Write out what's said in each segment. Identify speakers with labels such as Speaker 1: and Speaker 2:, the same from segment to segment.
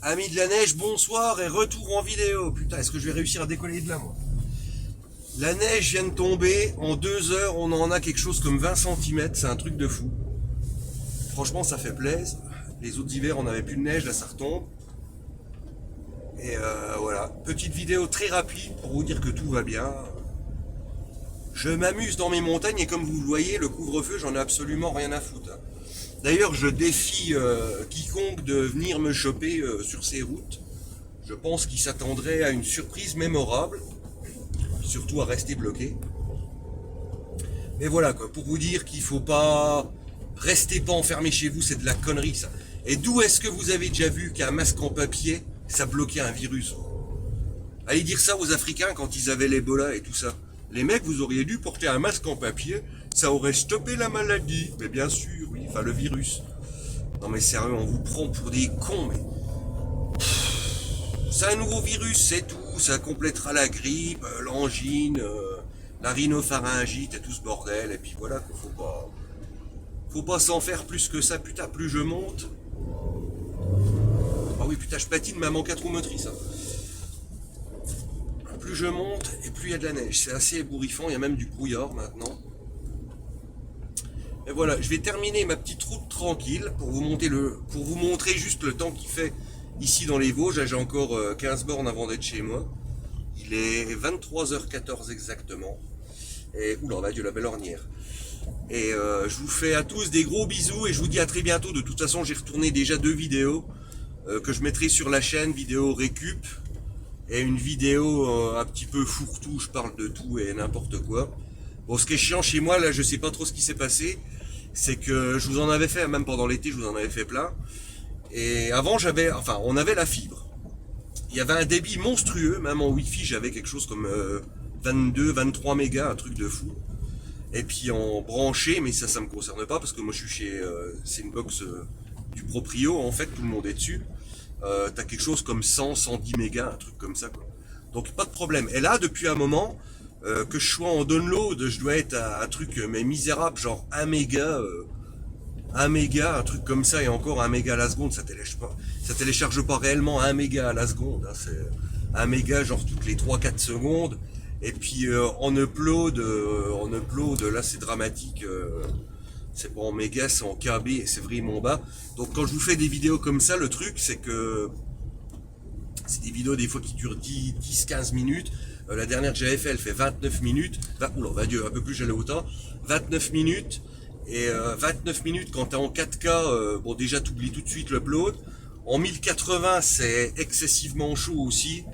Speaker 1: Amis de la neige, bonsoir et retour en vidéo. Putain, est-ce que je vais réussir à décoller de là, moi? La neige vient de tomber. En 2 heures, on en a quelque chose comme 20 cm. C'est un truc de fou. Franchement, ça fait plaisir. Les autres hivers, on n'avait plus de neige. Là, ça retombe. Et voilà. Petite vidéo très rapide pour vous dire que tout va bien. Je m'amuse dans mes montagnes et comme vous le voyez, le couvre-feu, j'en ai absolument rien à foutre. D'ailleurs, je défie quiconque de venir me choper sur ces routes. Je pense qu'il s'attendrait à une surprise mémorable, surtout à rester bloqué. Mais voilà, quoi, pour vous dire qu'il faut pas rester pas enfermé chez vous, c'est de la connerie ça. Et d'où est-ce que vous avez déjà vu qu'un masque en papier, ça bloquait un virus? Allez dire ça aux Africains quand ils avaient l'Ebola et tout ça. Les mecs, vous auriez dû porter un masque en papier, ça aurait stoppé la maladie. Mais bien sûr, oui, enfin le virus. Non mais sérieux, on vous prend pour des cons, mais... C'est un nouveau virus, c'est tout. Ça complétera la grippe, l'angine, la rhinopharyngite et tout ce bordel. Et puis voilà, quoi, faut pas s'en faire plus que ça. Putain, plus je monte... Ah oui, putain, je patine, mais elle manque à trou motrice. Hein. Plus je monte et plus il y a de la neige. C'est assez ébouriffant, il y a même du brouillard maintenant. Et voilà, je vais terminer ma petite route tranquille pour vous montrer juste le temps qu'il fait ici dans les Vosges. J'ai encore 15 bornes avant d'être chez moi. Il est 23h14 exactement. Et oula, va Dieu, la belle ornière. Et je vous fais à tous des gros bisous et je vous dis à très bientôt. De toute façon, j'ai retourné déjà 2 vidéos que je mettrai sur la chaîne, vidéo récup. Et une vidéo un petit peu fourre-tout, je parle de tout et n'importe quoi. Bon, ce qui est chiant chez moi, là, je sais pas trop ce qui s'est passé, c'est que je vous en avais fait, même pendant l'été, je vous en avais fait plein. Et avant, on avait la fibre. Il y avait un débit monstrueux, même en Wi-Fi, j'avais quelque chose comme 22, 23 mégas, un truc de fou. Et puis en branché, mais ça me concerne pas, parce que moi je suis chez, c'est une box du proprio, en fait, tout le monde est dessus. T'as quelque chose comme 100, 110 mégas, un truc comme ça, quoi. Donc pas de problème. Et là, depuis un moment, que je sois en download, je dois être à un truc mais misérable, genre 1 méga, 1 méga, un truc comme ça, et encore 1 méga à la seconde, ça télécharge pas réellement 1 méga à la seconde, hein, c'est 1 méga genre toutes les 3-4 secondes, et puis en upload, là c'est dramatique, c'est pas en méga, c'est en KB, et c'est vraiment bas. Donc quand je vous fais des vidéos comme ça, le truc c'est que c'est des vidéos des fois qui durent 10-15 minutes. La dernière que j'avais fait, elle fait 29 minutes. Oula, va Dieu, un peu plus j'allais autant. 29 minutes. Et 29 minutes quand t'es en 4K, bon déjà t'oublies tout de suite l'upload. En 1080, c'est excessivement chaud aussi.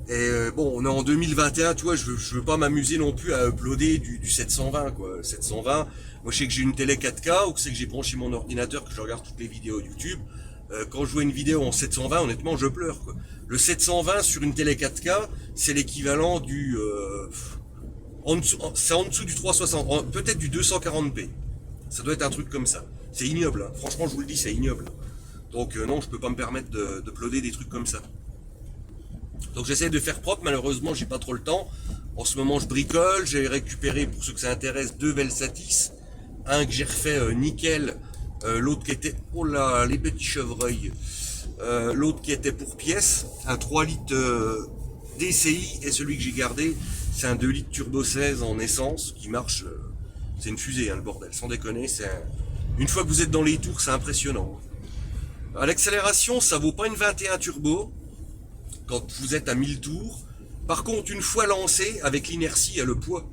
Speaker 1: Et bon, on est en 2021, tu vois, je veux pas m'amuser non plus à uploader du 720, quoi. 720, moi je sais que j'ai une télé 4K, ou que c'est que j'ai branché mon ordinateur, que je regarde toutes les vidéos YouTube. Quand je vois une vidéo en 720, honnêtement, je pleure, quoi. Le 720 sur une télé 4K, c'est l'équivalent du... c'est en dessous du 360, peut-être du 240p. Ça doit être un truc comme ça. C'est ignoble, hein. Franchement, je vous le dis, c'est ignoble. Donc non, je peux pas me permettre d'uploader des trucs comme ça. Donc j'essaie de faire propre, malheureusement j'ai pas trop le temps. En ce moment je bricole, j'ai récupéré, pour ceux que ça intéresse, 2 Velsatis. Un que j'ai refait nickel, l'autre qui était, oh là, les petits chevreuils. L'autre qui était pour pièce, un 3 litres DCI, et celui que j'ai gardé, c'est un 2 litres turbo 16 en essence, qui marche, c'est une fusée, hein, le bordel, sans déconner. Une fois que vous êtes dans les tours, c'est impressionnant. À l'accélération, ça vaut pas une 21 turbo, quand vous êtes à 1000 tours. Par contre, une fois lancé, avec l'inertie et le poids,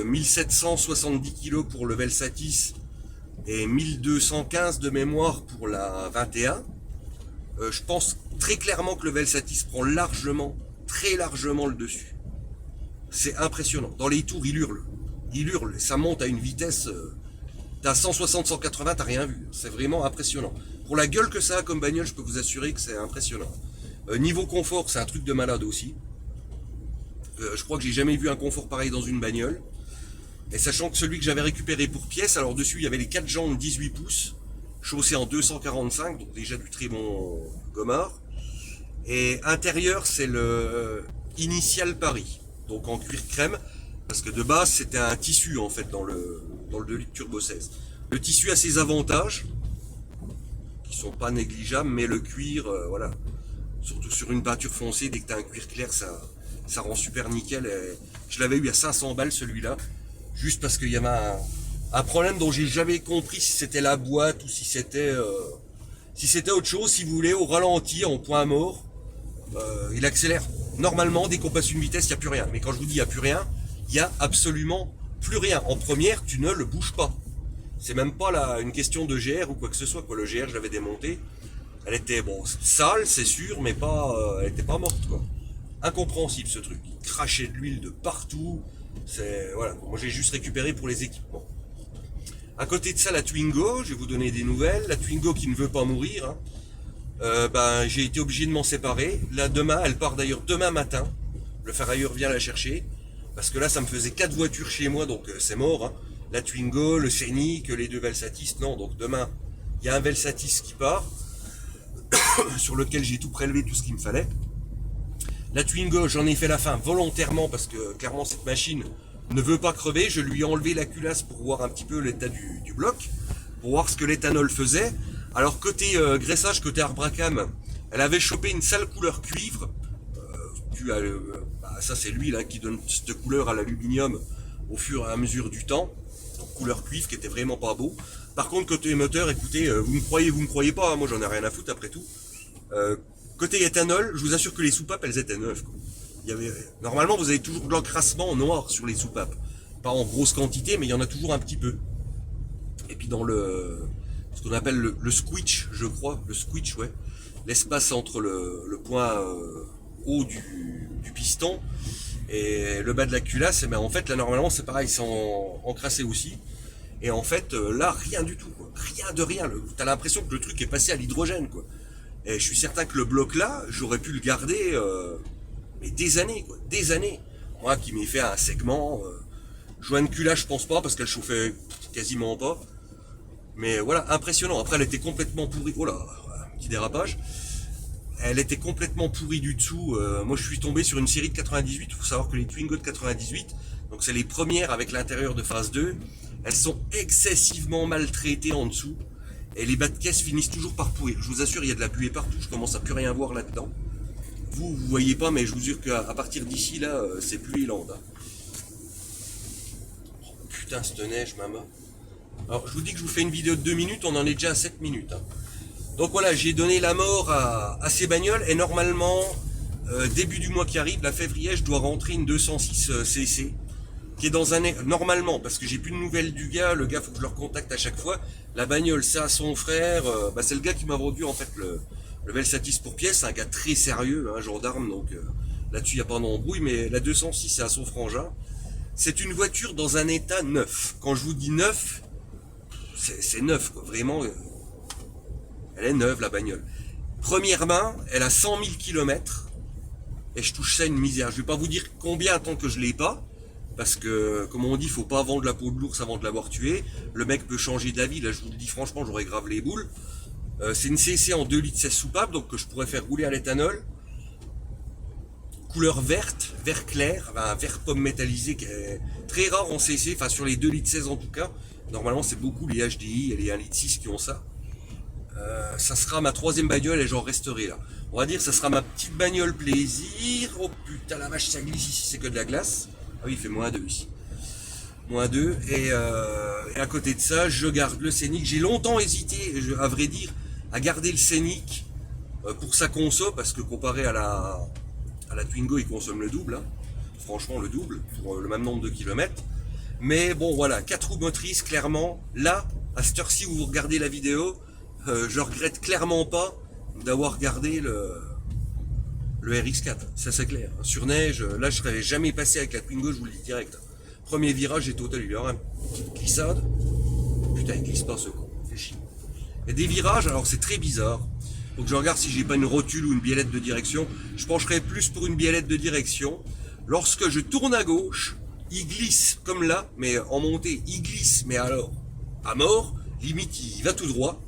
Speaker 1: 1770 kg pour le Velsatis et 1215 de mémoire pour la 21, je pense très clairement que le Velsatis prend largement, très largement le dessus. C'est impressionnant. Dans les tours, il hurle, ça monte à une vitesse, t'as 160, 180, t'as rien vu. C'est vraiment impressionnant. Pour la gueule que ça a comme bagnole, je peux vous assurer que c'est impressionnant. Niveau confort, c'est un truc de malade aussi. Je crois que j'ai jamais vu un confort pareil dans une bagnole. Et sachant que celui que j'avais récupéré pour pièce, alors dessus il y avait les 4 jantes 18 pouces, chaussées en 245, donc déjà du très bon gomard. Et intérieur, c'est le Initial Paris, donc en cuir crème, parce que de base c'était un tissu en fait dans le 2 litres turbo 16. Le tissu a ses avantages, qui sont pas négligeables, mais le cuir, voilà. Surtout sur une peinture foncée, dès que tu as un cuir clair, ça rend super nickel. Et je l'avais eu à 500 balles celui-là, juste parce qu'il y avait un problème dont j'ai jamais compris si c'était la boîte ou si c'était autre chose. Si vous voulez, au ralenti, en point mort, il accélère. Normalement, dès qu'on passe une vitesse, il n'y a plus rien. Mais quand je vous dis il n'y a plus rien, il n'y a absolument plus rien. En première, tu ne le bouges pas. C'est même pas une question de GR ou quoi que ce soit. Le GR, je l'avais démonté. Elle était sale, c'est sûr, mais elle était pas morte, quoi. Incompréhensible ce truc. Il crachait de l'huile de partout. Voilà. Moi, j'ai juste récupéré pour les équipements. À côté de ça, la Twingo, je vais vous donner des nouvelles. La Twingo qui ne veut pas mourir. J'ai été obligé de m'en séparer. Là, demain, elle part d'ailleurs demain matin. Le ferrailleur vient la chercher. Parce que là, ça me faisait 4 voitures chez moi, donc c'est mort. Hein. La Twingo, le Scénic, les 2 Velsatis. Non, donc demain, il y a un Velsatis qui part. Sur lequel j'ai tout prélevé, tout ce qu'il me fallait. La Twingo, j'en ai fait la fin volontairement parce que clairement cette machine ne veut pas crever. Je lui ai enlevé la culasse pour voir un petit peu l'état du bloc, pour voir ce que l'éthanol faisait. Alors côté graissage, côté Arbracam, elle avait chopé une sale couleur cuivre. Ça c'est l'huile hein, qui donne cette couleur à l'aluminium au fur et à mesure du temps. Donc couleur cuivre qui était vraiment pas beau. Par contre, côté moteur, écoutez, vous me croyez pas, hein, moi j'en ai rien à foutre après tout. Côté éthanol, je vous assure que les soupapes, elles étaient neuves. Quoi. Normalement, vous avez toujours de l'encrassement noir sur les soupapes. Pas en grosse quantité, mais il y en a toujours un petit peu. Et puis dans ce qu'on appelle le squitch, je crois, le squitch, ouais, l'espace entre le point haut du piston et le bas de la culasse, en fait, là, normalement, c'est pareil, c'est encrassé aussi. Et en fait, là, rien du tout, quoi. Rien de rien. T'as l'impression que le truc est passé à l'hydrogène, quoi. Et je suis certain que le bloc là, j'aurais pu le garder, mais des années, quoi. Des années. Moi qui m'ai fait un segment, joint de culasse, je pense pas, parce qu'elle chauffait quasiment pas. Mais voilà, impressionnant. Après, elle était complètement pourrie. Oh là, un petit dérapage. Elle était complètement pourrie du dessous. Moi, je suis tombé sur une série de 98. Il faut savoir que les Twingo de 98, donc c'est les premières avec l'intérieur de phase 2. Elles sont excessivement maltraitées en dessous. Et les bas de caisse finissent toujours par pourrir. Je vous assure, il y a de la buée partout. Je commence à plus rien voir là-dedans. Vous voyez pas, mais je vous jure qu'à partir d'ici, là, c'est pluie lente. Hein. Oh, putain, cette neige, maman. Alors, je vous dis que je vous fais une vidéo de 2 minutes. On en est déjà à 7 minutes. Hein. Donc voilà, j'ai donné la mort à ces bagnoles. Et normalement, début du mois qui arrive, la février, je dois rentrer une 206 CC. Qui est dans normalement, parce que j'ai plus de nouvelles du gars, le gars faut que je le recontacte à chaque fois. La bagnole, c'est à son frère, c'est le gars qui m'a vendu en fait le Velsatis pour pièce, c'est un gars très sérieux, un gendarme, donc là-dessus il n'y a pas d'embrouille, mais la 206 c'est à son frangin. C'est une voiture dans un état neuf. Quand je vous dis neuf, c'est neuf, quoi. Vraiment, elle est neuve la bagnole. Première main, elle a 100 000 km, et je touche ça une misère. Je vais pas vous dire combien tant que je l'ai pas, parce que, comme on dit, faut pas vendre la peau de l'ours avant de l'avoir tué. Le mec peut changer d'avis, là je vous le dis franchement, j'aurais grave les boules. C'est une CC en 2 litres 16 soupapes, donc que je pourrais faire rouler à l'éthanol. Couleur verte, vert clair, un vert pomme métallisé qui est très rare en CC, enfin sur les 2 litres 16 en tout cas. Normalement c'est beaucoup les HDI et les 1 litre 6 qui ont ça. Ça sera ma 3e bagnole et j'en resterai là. On va dire ça sera ma petite bagnole plaisir. Oh putain la vache, ça glisse ici, c'est que de la glace. Ah oui, il fait -2 ici. -2. Et à côté de ça, je garde le Scénic. J'ai longtemps hésité, à vrai dire, à garder le Scénic pour sa conso, parce que comparé à la Twingo, il consomme le double. Hein. Franchement, le double, pour le même nombre de kilomètres. Mais bon, voilà, 4 roues motrices, clairement. Là, à cette heure-ci où vous regardez la vidéo, je regrette clairement pas d'avoir gardé le RX4, ça c'est clair. Sur neige, là je serais jamais passé avec la Twingo, je vous le dis direct. Premier virage, j'ai total, il y aura une petite glissade. Putain, il glisse pas ce con, fait chier. Et des virages, alors c'est très bizarre. Donc je regarde si j'ai pas une rotule ou une biellette de direction. Je pencherai plus pour une biellette de direction. Lorsque je tourne à gauche, il glisse comme là, mais en montée, il glisse, mais alors, à mort, limite il va tout droit.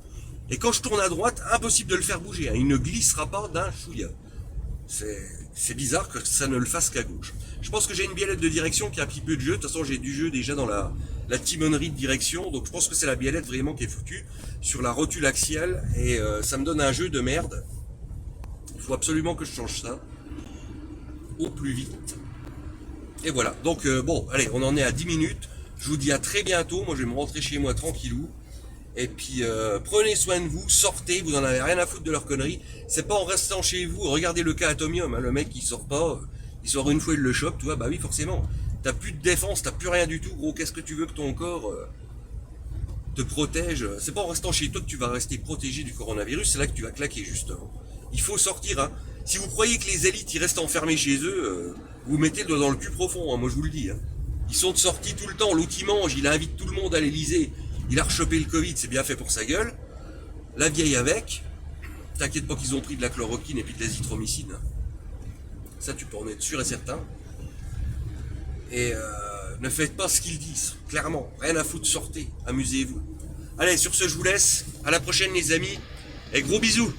Speaker 1: Et quand je tourne à droite, impossible de le faire bouger, hein. Il ne glissera pas d'un chouïa. C'est bizarre que ça ne le fasse qu'à gauche. Je pense que j'ai une biellette de direction qui a un petit peu de jeu. De toute façon, j'ai du jeu déjà dans la la timonerie de direction. Donc je pense que c'est la biellette vraiment qui est foutue sur la rotule axiale et ça me donne un jeu de merde. Il faut absolument que je change ça au plus vite. Et voilà, donc bon, allez, on en est à 10 minutes. Je vous dis à très bientôt. Moi je vais me rentrer chez moi tranquillou. Et puis prenez soin de vous, sortez, vous en avez rien à foutre de leurs conneries. C'est pas en restant chez vous, regardez le cas Atomium, hein, le mec il sort pas, il sort une fois, il le chope, tu vois, bah oui forcément. T'as plus de défense, t'as plus rien du tout, gros, qu'est-ce que tu veux que ton corps te protège? C'est pas en restant chez toi que tu vas rester protégé du coronavirus, c'est là que tu vas claquer justement. Il faut sortir, hein. Si vous croyez que les élites ils restent enfermés chez eux, vous mettez le doigt dans le cul profond, hein, moi je vous le dis. Hein. Ils sont sortis tout le temps, l'autre il mange, il invite tout le monde à l'Elysée. Il a rechopé le Covid, c'est bien fait pour sa gueule. La vieille avec. T'inquiète pas qu'ils ont pris de la chloroquine et puis de l'azithromycine. Ça, tu peux en être sûr et certain. Et ne faites pas ce qu'ils disent, clairement. Rien à foutre, sortez, amusez-vous. Allez, sur ce, je vous laisse. À la prochaine, les amis. Et gros bisous.